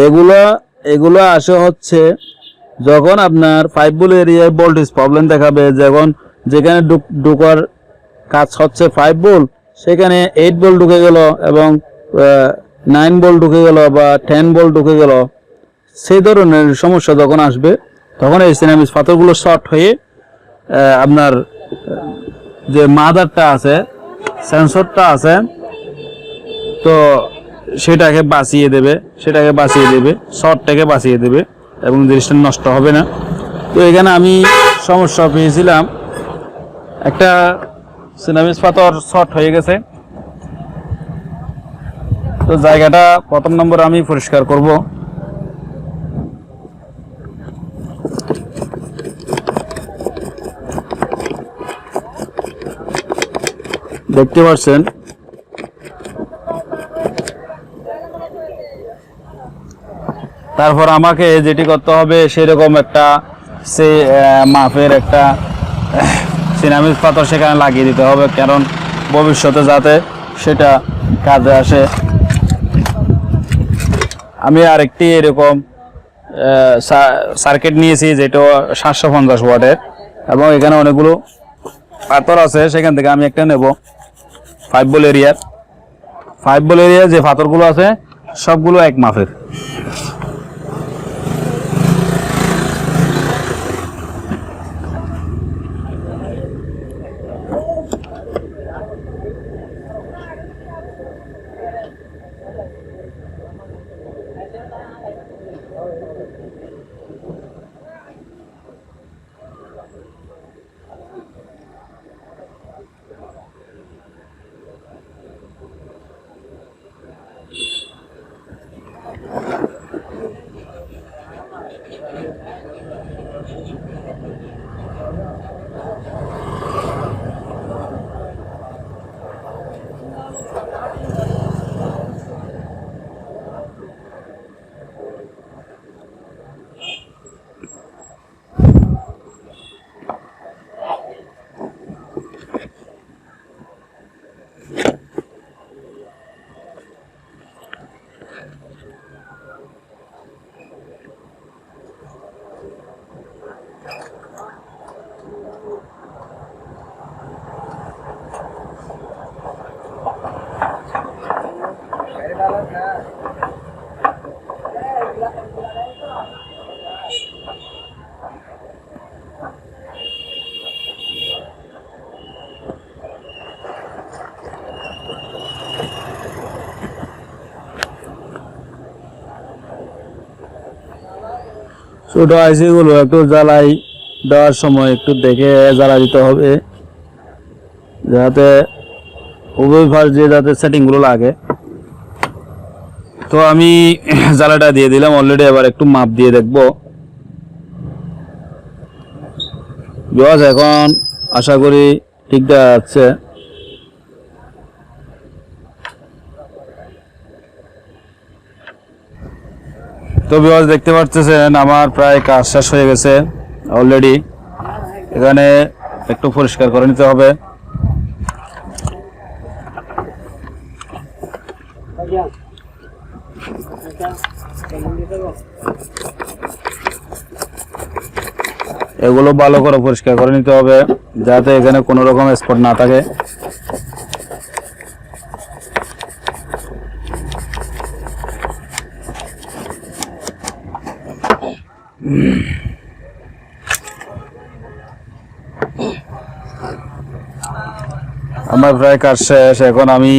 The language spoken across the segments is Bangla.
এগুলো এগুলো আসে হচ্ছে যখন আপনার 5 ভোল্ট এরিয়ায় ভোল্টেজ প্রবলেম দেখাবে, যেখানে ঢোকার কাজ হচ্ছে 5 ভোল্ট, সেখানে 8 ভোল্ট ঢুকে গেল এবং 9 ভোল্ট ঢুকে গেল বা 10 ভোল্ট ঢুকে গেল, সেই ধরনের সমস্যা যখন আসবে তখন এই সিরামিক পাথরগুলো শর্ট হয়ে আপনার যে মাদারটা আছে, সেন্সরটা আছে, তো সেটাকে বাঁচিয়ে দেবে, শর্টটাকে বাঁচিয়ে দেবে এবং জিনিসটা নষ্ট হবে না। তো এখানে আমি সমস্যা পেয়েছিলাম, একটা সিরামিক পাথর শর্ট হয়ে গেছে। তো জায়গাটা প্রথম নম্বর আমি পরিষ্কার করব। দেখতে পাচ্ছেন তারপর আমাকে যেটি করতে হবে সেরকম একটা মাপের একটা সিরামিক পাথর সেখানে লাগিয়ে দিতে হবে, কারণ ভবিষ্যতে যাতে সেটা কাজে আসে। আমি আরেকটি এরকম সার্কিট নিয়েছি যেটা 750 ওয়াটের, এবং এখানে অনেকগুলো পাথর আছে, সেখান থেকে আমি একটা নেব 5 ভোল্ট এরিয়ার যে পাথরগুলো আছে সবগুলো এক মাপের। ছোট আইসিগুলো একটু জ্বালাই দেওয়ার সময় একটু দেখে জ্বালা দিতে হবে, যাতে উভয় পাশ দিয়ে যাতে সেটিংগুলো লাগে। তো আমি জ্বালাটা দিয়ে দিলাম অলরেডি, এবার একটু মাপ দিয়ে দেখব। এখন আশা করি ঠিক আছে। তো ভিউয়ার্স দেখতে পাচ্ছেন আমার প্রায় কাজ শেষ হয়ে গেছে অলরেডি। এখানে একটু পরিষ্কার করে নিতে হবে। এগুলো ভালো করে পরিষ্কার করে নিতে হবে যাতে এখানে কোনো রকম স্পট না থাকে। আমার প্রায় কাজ শেষ। এখন আমি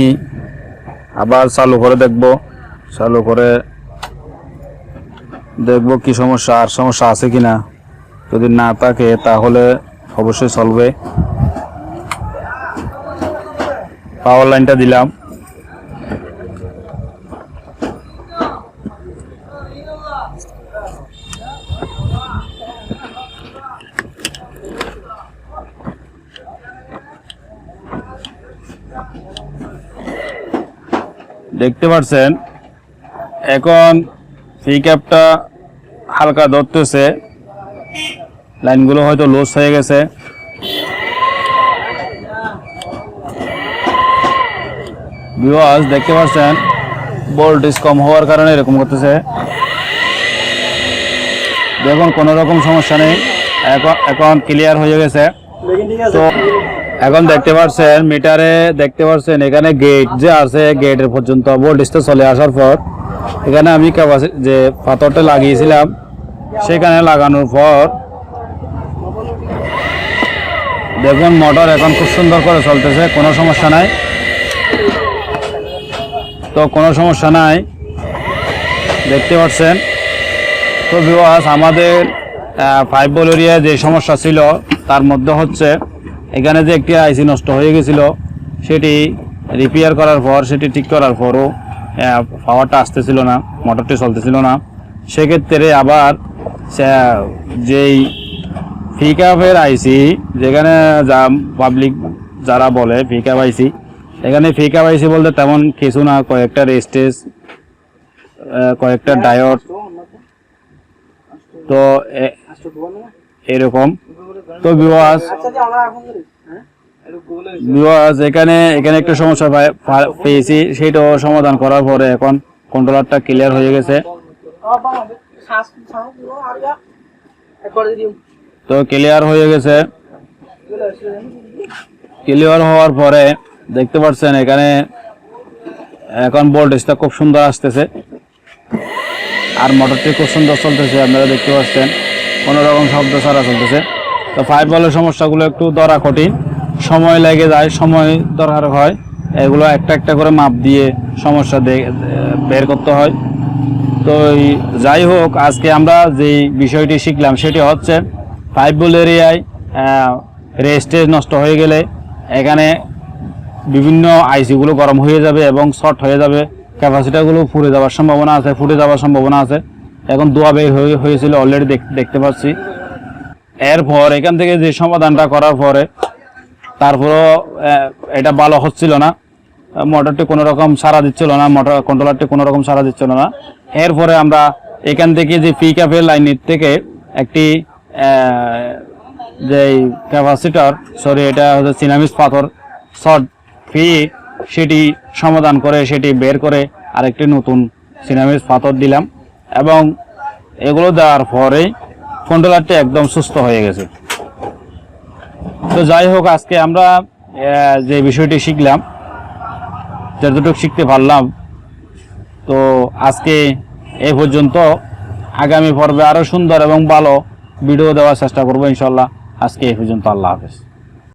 আবার চালু করে দেখব কি সমস্যা আছে কিনা। যদি না থাকে তাহলে অবশ্যই চলবে। পাওয়ার লাইনটা দিলাম। দেখতে পাচ্ছেন এখন পিকআপটা হালকা ধরতেছে, লাইনগুলো হয়তো লস হয়ে গেছে। ভিউয়ার্স দেখতে পাচ্ছেন ভোল্টেজ কম হওয়ার কারণে এরকম করতেছে। দেখুন কোনো রকম সমস্যা নেই, এখন ক্লিয়ার হয়ে গেছে। তো এখন দেখতে পাচ্ছেন মিটারে, দেখতে পাচ্ছেন এখানে গেট যে আছে, গেটের পর্যন্ত ভোল্টেজটা চলে আসার পর এখানে আমি যে পাথরটা লাগিয়েছিলাম সেখানে লাগানোর পর দেখুন মোটর এখন খুব সুন্দর করে চলতেছে, কোনো সমস্যা নাই। তো কোনো সমস্যা নাই, দেখতে পাচ্ছেন। তো ভিউয়ার্স, আমাদের 5 ভোল্ট এরিয়ায় যে সমস্যা ছিল তার মধ্যে হচ্ছে এখানে যে একটি আইসি নষ্ট হয়ে গেছিল, সেটি রিপেয়ার করার পর, সেটি ঠিক করার পরও পাওয়ারটা আসতেছিল না, মোটরটি চলতেছিল না। সেক্ষেত্রে আবার যেই পিকআপের আইসি, যেখানে পাবলিক যারা বলে পিকআপ আইসি, এখানে পিকআপ আইসি বলতে তেমন কিছু না, কয়েকটা রেজিস্টার, কয়েকটা ডায়োড, তো এরকম। তো ভিউয়ার্স এখানে একটা সমস্যা পেয়েছি, সেটাও সমাধান করার পরে এখন কন্ট্রোলারটা ক্লিয়ার হয়ে গেছে। তো ক্লিয়ার হয়ে গেছে, ক্লিয়ার হওয়ার পরে দেখতে পাচ্ছেন এখানে এখন ভোল্টেজটা খুব সুন্দর আসতেছে আর মোটরটি খুব সুন্দর চলতেছে, আপনারা দেখতে পাচ্ছেন কোনো রকম শব্দ ছাড়া চলতেছে। তো 5 ভোল্টের সমস্যাগুলো একটু ধরা কঠিন, সময় লেগে যায়, সময় দরকার হয়, এগুলো একটা একটা করে মাপ দিয়ে সমস্যা বের করতে হয়। তো যাই হোক, আজকে আমরা যে বিষয়টি শিখলাম সেটি হচ্ছে 5 ভোল্ট এরিয়ায় রেজিস্টার নষ্ট হয়ে গেলে এখানে বিভিন্ন আইসিগুলো গরম হয়ে যাবে এবং শর্ট হয়ে যাবে, ক্যাপাসিটারগুলো ফুটে যাওয়ার সম্ভাবনা আছে। এখন ধোঁয়া বের হয়েছিল অলরেডি দেখতে পাচ্ছি। এরপর এখান থেকে যে সমাধানটা করার পরে তারপরও এটা ভালো হচ্ছিল না, মোটরটি কোনো রকম সাড়া দিচ্ছিল না, মোটর কন্ট্রোলারটি কোনো রকম সাড়া দিচ্ছিল না। এরপরে আমরা এখান থেকে যে পিকআপের লাইনের থেকে একটি যে ক্যাপাসিটার, এটা হচ্ছে সিনামিস পাথর শর্ট সেটি সমাধান করে, সেটি বের করে আরেকটি নতুন সিনামিস পাথর দিলাম এবং এগুলো দেওয়ার পরেই কন্ট্রোলারটি একদম সুস্থ হয়ে গেছে। তো যাই হোক, আজকে আমরা যে বিষয়টি শিখলাম, যতটুকু শিখতে পারলাম, তো আজকে এই পর্যন্ত। আগামী পর্বে আরও সুন্দর এবং ভালো ভিডিও দেওয়ার চেষ্টা করবো ইনশাল্লাহ। আজকে এই পর্যন্ত, আল্লাহ হাফেজ।